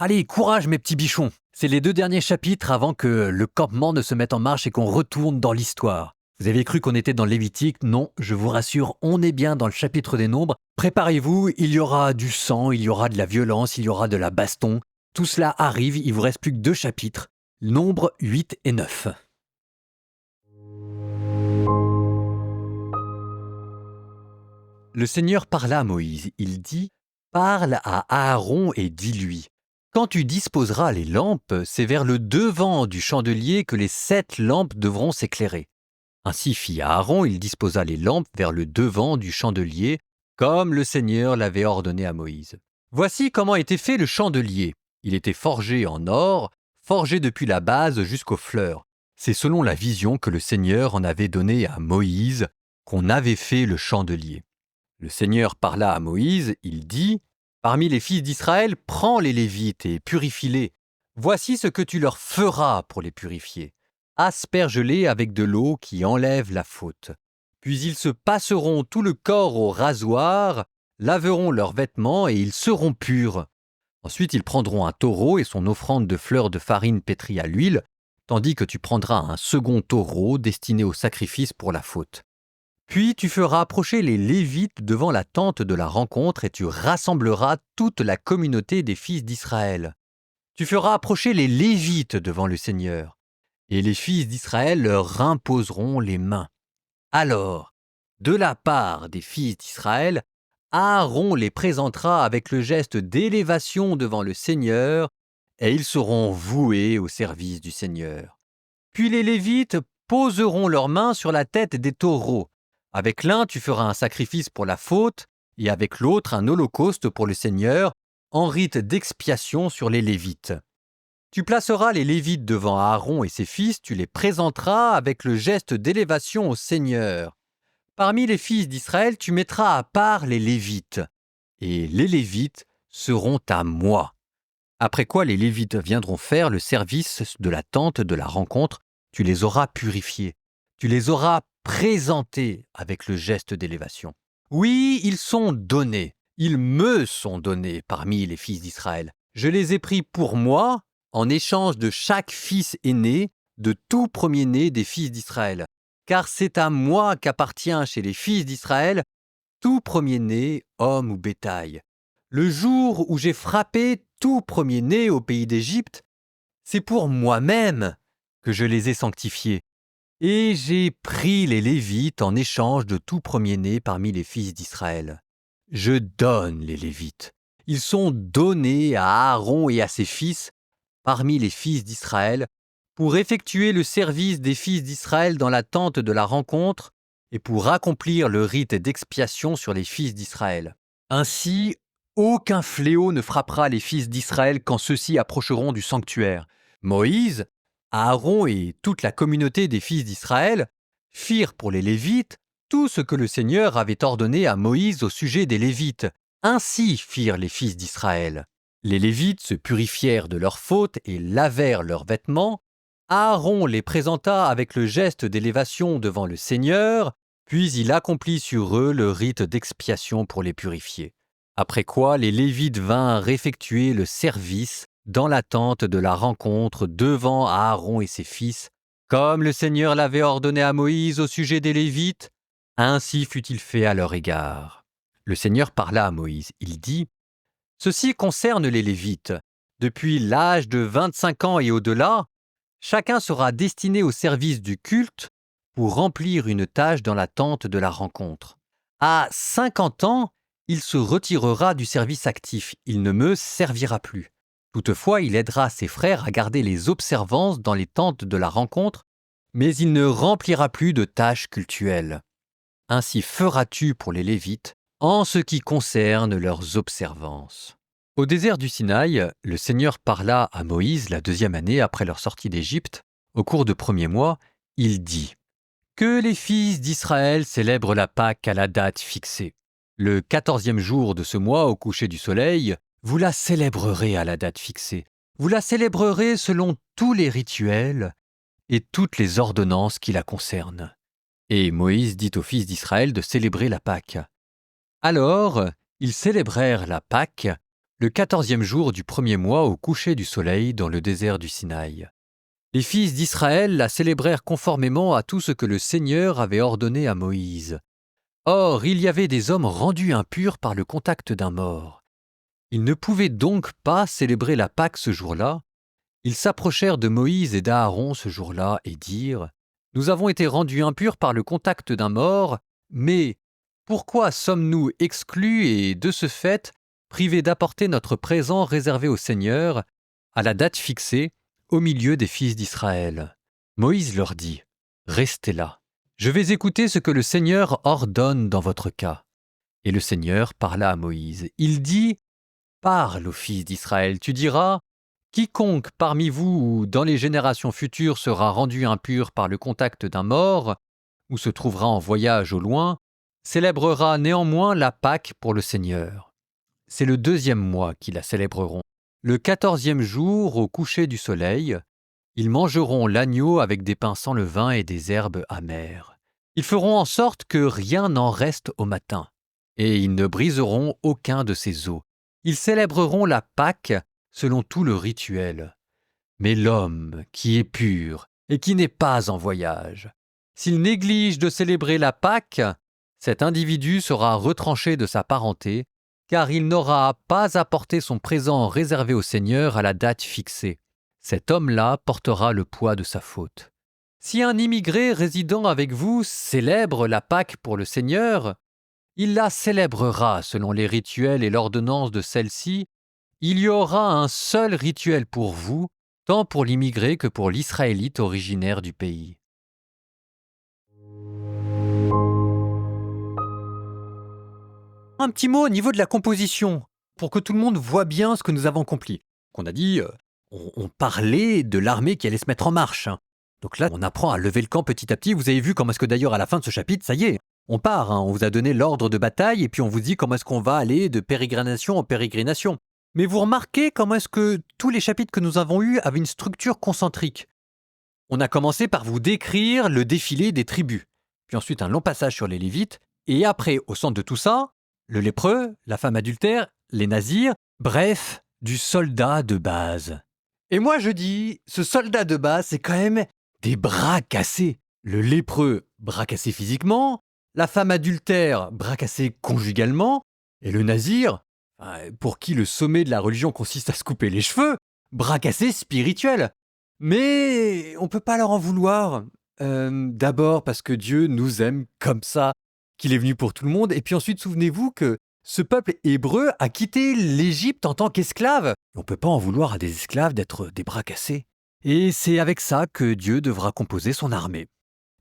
Allez, courage mes petits bichons. C'est les 2 derniers chapitres avant que le campement ne se mette en marche et qu'on retourne dans l'histoire. Vous avez cru qu'on était dans Lévitique? Non, je vous rassure, on est bien dans le chapitre des Nombres. Préparez-vous, il y aura du sang, il y aura de la violence, il y aura de la baston. Tout cela arrive, il vous reste plus que 2 chapitres. Nombres 8 et 9. Le Seigneur parla à Moïse. Il dit « Parle à Aaron et dis-lui. Quand tu disposeras les lampes, c'est vers le devant du chandelier que les 7 lampes devront s'éclairer. » Ainsi fit Aaron, il disposa les lampes vers le devant du chandelier, comme le Seigneur l'avait ordonné à Moïse. Voici comment était fait le chandelier. Il était forgé en or, forgé depuis la base jusqu'aux fleurs. C'est selon la vision que le Seigneur en avait donnée à Moïse qu'on avait fait le chandelier. Le Seigneur parla à Moïse, il dit « Parmi les fils d'Israël, prends les Lévites et purifie-les. Voici ce que tu leur feras pour les purifier. Asperge-les avec de l'eau qui enlève la faute. Puis ils se passeront tout le corps au rasoir, laveront leurs vêtements et ils seront purs. Ensuite ils prendront un taureau et son offrande de fleurs de farine pétrie à l'huile, tandis que tu prendras un second taureau destiné au sacrifice pour la faute. Puis tu feras approcher les Lévites devant la tente de la rencontre et tu rassembleras toute la communauté des fils d'Israël. Tu feras approcher les Lévites devant le Seigneur, et les fils d'Israël leur imposeront les mains. Alors, de la part des fils d'Israël, Aaron les présentera avec le geste d'élévation devant le Seigneur, et ils seront voués au service du Seigneur. Puis les Lévites poseront leurs mains sur la tête des taureaux. Avec l'un, tu feras un sacrifice pour la faute, et avec l'autre, un holocauste pour le Seigneur, en rite d'expiation sur les Lévites. Tu placeras les Lévites devant Aaron et ses fils, tu les présenteras avec le geste d'élévation au Seigneur. Parmi les fils d'Israël, tu mettras à part les Lévites, et les Lévites seront à moi. Après quoi les Lévites viendront faire le service de la tente de la rencontre, tu les auras purifiés, tu les auras présentés avec le geste d'élévation. Oui, ils sont donnés, ils me sont donnés parmi les fils d'Israël. Je les ai pris pour moi, en échange de chaque fils aîné, de tout premier-né des fils d'Israël. Car c'est à moi qu'appartient chez les fils d'Israël tout premier-né, homme ou bétail. Le jour où j'ai frappé tout premier-né au pays d'Égypte, c'est pour moi-même que je les ai sanctifiés. Et j'ai pris les Lévites en échange de tout premier-né parmi les fils d'Israël. Je donne les Lévites. Ils sont donnés à Aaron et à ses fils parmi les fils d'Israël pour effectuer le service des fils d'Israël dans la tente de la rencontre et pour accomplir le rite d'expiation sur les fils d'Israël. Ainsi, aucun fléau ne frappera les fils d'Israël quand ceux-ci approcheront du sanctuaire. Moïse, Aaron et toute la communauté des fils d'Israël firent pour les Lévites tout ce que le Seigneur avait ordonné à Moïse au sujet des Lévites. Ainsi firent les fils d'Israël. Les Lévites se purifièrent de leurs fautes et lavèrent leurs vêtements. Aaron les présenta avec le geste d'élévation devant le Seigneur, puis il accomplit sur eux le rite d'expiation pour les purifier. Après quoi, les Lévites vinrent effectuer le service dans la tente de la rencontre devant Aaron et ses fils, comme le Seigneur l'avait ordonné à Moïse au sujet des Lévites, ainsi fut-il fait à leur égard. Le Seigneur parla à Moïse, il dit « Ceci concerne les Lévites. Depuis l'âge de 25 ans et au-delà, chacun sera destiné au service du culte pour remplir une tâche dans la tente de la rencontre. À 50 ans, il se retirera du service actif, il ne me servira plus. Toutefois, il aidera ses frères à garder les observances dans les tentes de la rencontre, mais il ne remplira plus de tâches cultuelles. Ainsi feras-tu pour les Lévites en ce qui concerne leurs observances. » Au désert du Sinaï, le Seigneur parla à Moïse la 2e année après leur sortie d'Égypte. Au cours du 1er mois, il dit « Que les fils d'Israël célèbrent la Pâque à la date fixée. Le 14e jour de ce mois, au coucher du soleil, vous la célébrerez à la date fixée. Vous la célébrerez selon tous les rituels et toutes les ordonnances qui la concernent. » Et Moïse dit aux fils d'Israël de célébrer la Pâque. Alors, ils célébrèrent la Pâque le 14e jour du premier mois au coucher du soleil dans le désert du Sinaï. Les fils d'Israël la célébrèrent conformément à tout ce que le Seigneur avait ordonné à Moïse. Or, il y avait des hommes rendus impurs par le contact d'un mort. Ils ne pouvaient donc pas célébrer la Pâque ce jour-là. Ils s'approchèrent de Moïse et d'Aaron ce jour-là et dirent « Nous avons été rendus impurs par le contact d'un mort, mais pourquoi sommes-nous exclus et, de ce fait, privés d'apporter notre présent réservé au Seigneur, à la date fixée, au milieu des fils d'Israël ?» Moïse leur dit « Restez là. Je vais écouter ce que le Seigneur ordonne dans votre cas. » Et le Seigneur parla à Moïse. Il dit « Parle aux fils d'Israël, tu diras « Quiconque parmi vous ou dans les générations futures sera rendu impur par le contact d'un mort, ou se trouvera en voyage au loin, célébrera néanmoins la Pâque pour le Seigneur. C'est le 2e mois qu'ils la célébreront. Le 14e jour, au coucher du soleil, ils mangeront l'agneau avec des pains sans levain et des herbes amères. Ils feront en sorte que rien n'en reste au matin, et ils ne briseront aucun de ses os. Ils célébreront la Pâque selon tout le rituel. Mais l'homme qui est pur et qui n'est pas en voyage, s'il néglige de célébrer la Pâque, cet individu sera retranché de sa parenté, car il n'aura pas apporté son présent réservé au Seigneur à la date fixée. Cet homme-là portera le poids de sa faute. Si un immigré résidant avec vous célèbre la Pâque pour le Seigneur, il la célébrera selon les rituels et l'ordonnance de celle-ci. Il y aura un seul rituel pour vous, tant pour l'immigré que pour l'Israélite originaire du pays. Un petit mot au niveau de la composition, pour que tout le monde voit bien ce que nous avons accompli. On a dit, on parlait de l'armée qui allait se mettre en marche. Donc là, on apprend à lever le camp petit à petit. Vous avez vu comment est-ce que d'ailleurs à la fin de ce chapitre, ça y est, on part. On vous a donné l'ordre de bataille et puis on vous dit comment est-ce qu'on va aller de pérégrination en pérégrination. Mais vous remarquez comment est-ce que tous les chapitres que nous avons eus avaient une structure concentrique. On a commencé par vous décrire le défilé des tribus, puis ensuite un long passage sur les Lévites, et après, au centre de tout ça, le lépreux, la femme adultère, les nazirs, bref, du soldat de base. Et moi je dis, ce soldat de base, c'est quand même des bras cassés. Le lépreux, bras cassés physiquement, la femme adultère, bras cassés conjugalement, et le nazir, pour qui le sommet de la religion consiste à se couper les cheveux, bras cassés spirituels. Mais on peut pas leur en vouloir. D'abord parce que Dieu nous aime comme ça, qu'il est venu pour tout le monde, et puis ensuite souvenez-vous que ce peuple hébreu a quitté l'Égypte en tant qu'esclave. On ne peut pas en vouloir à des esclaves d'être des bras cassés. Et c'est avec ça que Dieu devra composer son armée.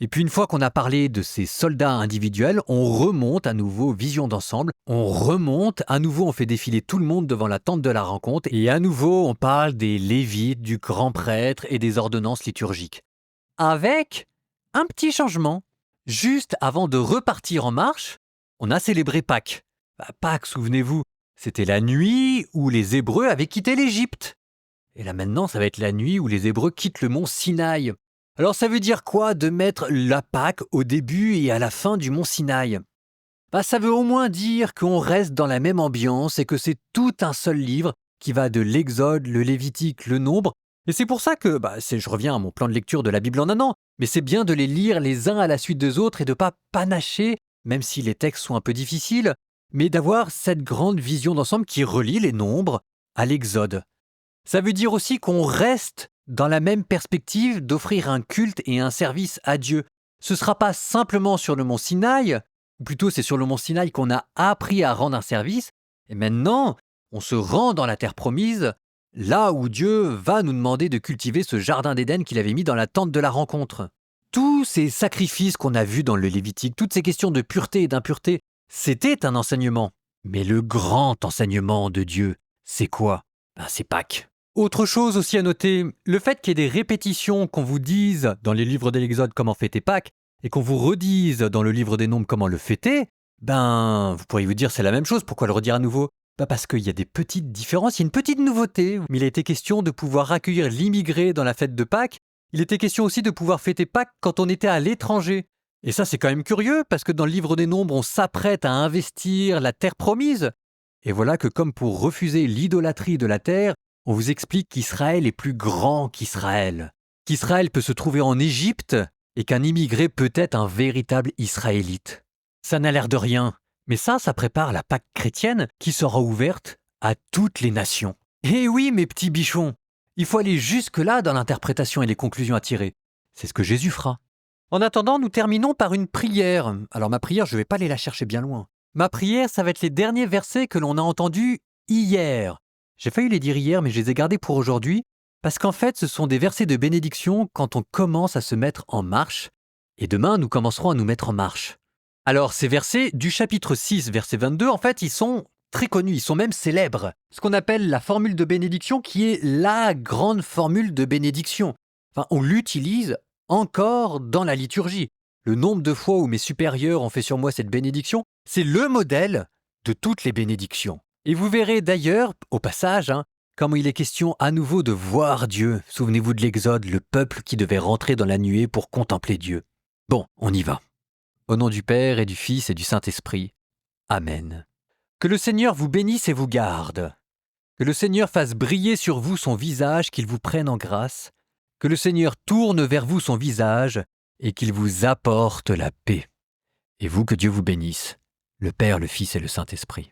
Et puis une fois qu'on a parlé de ces soldats individuels, on remonte à nouveau vision d'ensemble, on remonte, à nouveau on fait défiler tout le monde devant la tente de la rencontre, et à nouveau on parle des Lévites, du grand prêtre et des ordonnances liturgiques. Avec un petit changement. Juste avant de repartir en marche, on a célébré Pâques. Pâques, souvenez-vous, c'était la nuit où les Hébreux avaient quitté l'Égypte. Et là maintenant, ça va être la nuit où les Hébreux quittent le mont Sinaï. Alors ça veut dire quoi de mettre la Pâque au début et à la fin du mont Sinaï ? Ça veut au moins dire qu'on reste dans la même ambiance et que c'est tout un seul livre qui va de l'Exode, le Lévitique, le Nombre. Et c'est pour ça que, je reviens à mon plan de lecture de la Bible en un an, mais c'est bien de les lire les uns à la suite des autres et de ne pas panacher, même si les textes sont un peu difficiles, mais d'avoir cette grande vision d'ensemble qui relie les nombres à l'Exode. Ça veut dire aussi qu'on reste dans la même perspective d'offrir un culte et un service à Dieu. Ce ne sera pas simplement sur le mont Sinaï, ou plutôt c'est sur le mont Sinaï qu'on a appris à rendre un service, et maintenant on se rend dans la terre promise, là où Dieu va nous demander de cultiver ce jardin d'Éden qu'il avait mis dans la tente de la rencontre. Tous ces sacrifices qu'on a vus dans le Lévitique, toutes ces questions de pureté et d'impureté, c'était un enseignement. Mais le grand enseignement de Dieu, c'est quoi ? C'est Pâques. Autre chose aussi à noter, le fait qu'il y ait des répétitions, qu'on vous dise dans les livres de l'Exode comment fêter Pâques, et qu'on vous redise dans le livre des Nombres comment le fêter, vous pourriez vous dire c'est la même chose, pourquoi le redire à nouveau ? Parce qu'il y a des petites différences, il y a une petite nouveauté. Il a été question de pouvoir accueillir l'immigré dans la fête de Pâques. Il était question aussi de pouvoir fêter Pâques quand on était à l'étranger. Et ça, c'est quand même curieux, parce que dans le livre des Nombres, on s'apprête à investir la terre promise. Et voilà que comme pour refuser l'idolâtrie de la terre, on vous explique qu'Israël est plus grand qu'Israël. Qu'Israël peut se trouver en Égypte et qu'un immigré peut être un véritable Israélite. Ça n'a l'air de rien, mais ça prépare la Pâque chrétienne qui sera ouverte à toutes les nations. Eh oui, mes petits bichons, il faut aller jusque-là dans l'interprétation et les conclusions à tirer. C'est ce que Jésus fera. En attendant, nous terminons par une prière. Alors ma prière, je ne vais pas aller la chercher bien loin. Ma prière, ça va être les derniers versets que l'on a entendus hier. J'ai failli les dire hier, mais je les ai gardés pour aujourd'hui, parce qu'en fait, ce sont des versets de bénédiction quand on commence à se mettre en marche, et demain, nous commencerons à nous mettre en marche. Alors, ces versets du chapitre 6, verset 22, en fait, ils sont très connus, ils sont même célèbres. Ce qu'on appelle la formule de bénédiction, qui est la grande formule de bénédiction. Enfin, on l'utilise encore dans la liturgie. Le nombre de fois où mes supérieurs ont fait sur moi cette bénédiction, c'est le modèle de toutes les bénédictions. Et vous verrez d'ailleurs, au passage, comment il est question à nouveau de voir Dieu. Souvenez-vous de l'Exode, le peuple qui devait rentrer dans la nuée pour contempler Dieu. Bon, on y va. Au nom du Père et du Fils et du Saint-Esprit. Amen. Que le Seigneur vous bénisse et vous garde. Que le Seigneur fasse briller sur vous son visage, qu'il vous prenne en grâce. Que le Seigneur tourne vers vous son visage et qu'il vous apporte la paix. Et vous, que Dieu vous bénisse, le Père, le Fils et le Saint-Esprit.